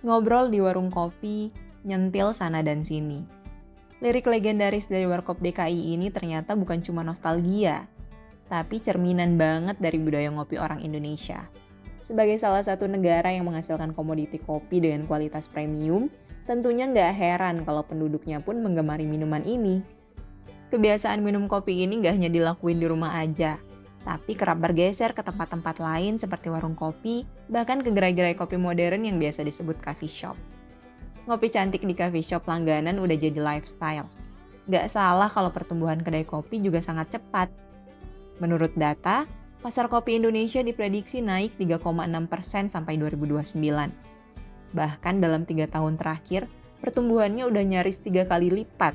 Ngobrol di warung kopi, nyentil sana dan sini. Lirik legendaris dari Warkop DKI ini ternyata bukan cuma nostalgia, tapi cerminan banget dari budaya ngopi orang Indonesia. Sebagai salah satu negara yang menghasilkan komoditi kopi dengan kualitas premium, tentunya nggak heran kalau penduduknya pun menggemari minuman ini. Kebiasaan minum kopi ini nggak hanya dilakuin di rumah aja, tapi kerap bergeser ke tempat-tempat lain seperti warung kopi, bahkan ke gerai-gerai kopi modern yang biasa disebut coffee shop. Ngopi cantik di coffee shop langganan udah jadi lifestyle. Nggak salah kalau pertumbuhan kedai kopi juga sangat cepat. Menurut data, pasar kopi Indonesia diprediksi naik 3,6% sampai 2029. Bahkan dalam 3 tahun terakhir, pertumbuhannya udah nyaris 3 kali lipat.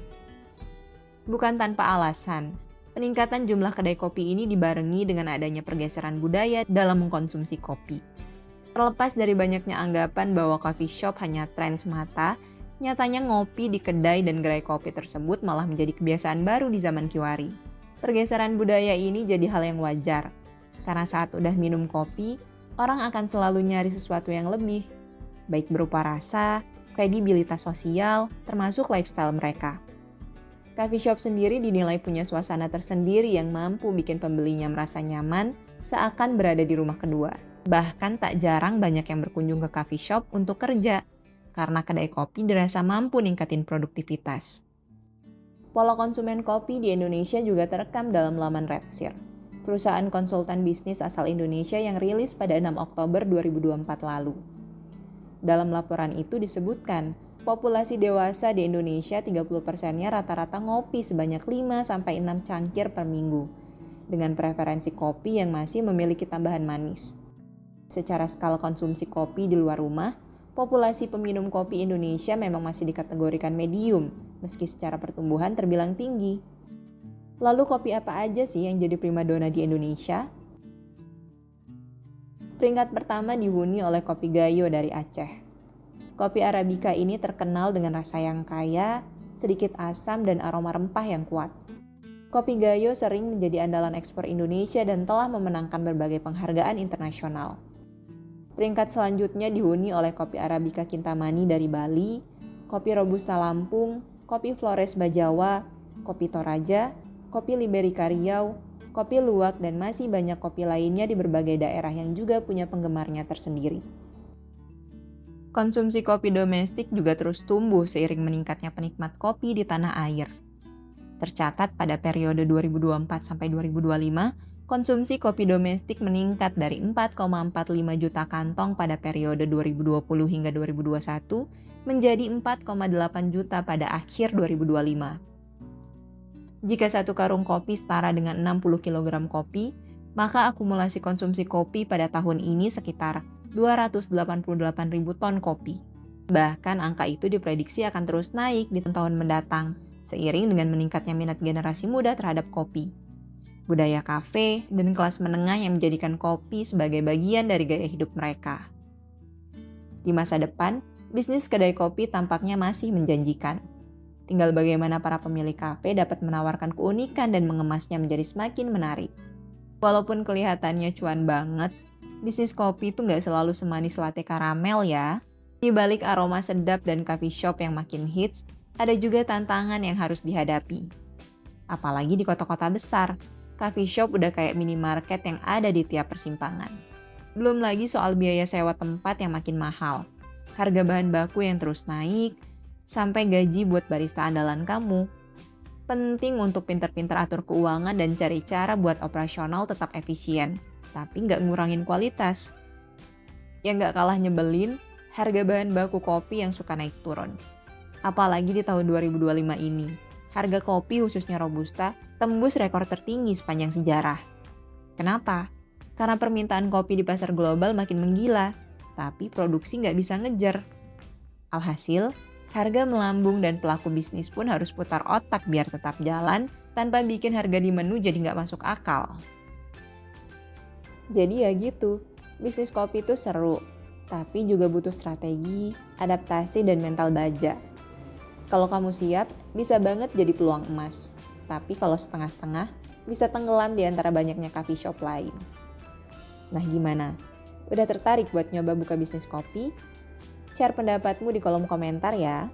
Bukan tanpa alasan, peningkatan jumlah kedai kopi ini dibarengi dengan adanya pergeseran budaya dalam mengkonsumsi kopi. Terlepas dari banyaknya anggapan bahwa coffee shop hanya tren semata, nyatanya ngopi di kedai dan gerai kopi tersebut malah menjadi kebiasaan baru di zaman Kiwari. Pergeseran budaya ini jadi hal yang wajar, karena saat udah minum kopi, orang akan selalu nyari sesuatu yang lebih, baik berupa rasa, kredibilitas sosial, termasuk lifestyle mereka. Coffee shop sendiri dinilai punya suasana tersendiri yang mampu bikin pembelinya merasa nyaman seakan berada di rumah kedua. Bahkan tak jarang banyak yang berkunjung ke coffee shop untuk kerja, karena kedai kopi dirasa mampu ningkatin produktivitas. Pola konsumen kopi di Indonesia juga terekam dalam laman Redseer, perusahaan konsultan bisnis asal Indonesia yang rilis pada 6 Oktober 2024 lalu. Dalam laporan itu disebutkan, populasi dewasa di Indonesia 30%-nya rata-rata ngopi sebanyak 5-6 cangkir per minggu, dengan preferensi kopi yang masih memiliki tambahan manis. Secara skala konsumsi kopi di luar rumah, populasi peminum kopi Indonesia memang masih dikategorikan medium, meski secara pertumbuhan terbilang tinggi. Lalu kopi apa aja sih yang jadi primadona di Indonesia? Peringkat pertama dihuni oleh kopi Gayo dari Aceh. Kopi Arabica ini terkenal dengan rasa yang kaya, sedikit asam dan aroma rempah yang kuat. Kopi Gayo sering menjadi andalan ekspor Indonesia dan telah memenangkan berbagai penghargaan internasional. Peringkat selanjutnya dihuni oleh kopi Arabica Kintamani dari Bali, kopi Robusta Lampung, kopi Flores Bajawa, kopi Toraja, kopi Liberica Riau, kopi Luwak, dan masih banyak kopi lainnya di berbagai daerah yang juga punya penggemarnya tersendiri. Konsumsi kopi domestik juga terus tumbuh seiring meningkatnya penikmat kopi di tanah air. Tercatat pada periode 2024 sampai 2025, konsumsi kopi domestik meningkat dari 4,45 juta kantong pada periode 2020 hingga 2021 menjadi 4,8 juta pada akhir 2025. Jika satu karung kopi setara dengan 60 kg kopi, maka akumulasi konsumsi kopi pada tahun ini sekitar 288.000 ton kopi. Bahkan angka itu diprediksi akan terus naik di tahun mendatang, seiring dengan meningkatnya minat generasi muda terhadap kopi. Budaya kafe, dan kelas menengah yang menjadikan kopi sebagai bagian dari gaya hidup mereka. Di masa depan, bisnis kedai kopi tampaknya masih menjanjikan. Tinggal bagaimana para pemilik kafe dapat menawarkan keunikan dan mengemasnya menjadi semakin menarik. Walaupun kelihatannya cuan banget, bisnis kopi itu nggak selalu semanis latte karamel ya. Di balik aroma sedap dan coffee shop yang makin hits, ada juga tantangan yang harus dihadapi. Apalagi di kota-kota besar, coffee shop udah kayak minimarket yang ada di tiap persimpangan. Belum lagi soal biaya sewa tempat yang makin mahal, harga bahan baku yang terus naik, sampai gaji buat barista andalan kamu. Penting untuk pintar-pintar atur keuangan dan cari cara buat operasional tetap efisien, tapi nggak ngurangin kualitas. Yang nggak kalah nyebelin, harga bahan baku kopi yang suka naik turun. Apalagi di tahun 2025 ini, harga kopi khususnya Robusta tembus rekor tertinggi sepanjang sejarah. Kenapa? Karena permintaan kopi di pasar global makin menggila, tapi produksi nggak bisa ngejar. Alhasil, harga melambung dan pelaku bisnis pun harus putar otak biar tetap jalan tanpa bikin harga di menu jadi nggak masuk akal. Jadi ya gitu, bisnis kopi itu seru, tapi juga butuh strategi, adaptasi, dan mental baja. Kalau kamu siap, bisa banget jadi peluang emas. Tapi kalau setengah-setengah, bisa tenggelam di antara banyaknya coffee shop lain. Nah gimana? Udah tertarik buat nyoba buka bisnis kopi? Share pendapatmu di kolom komentar ya.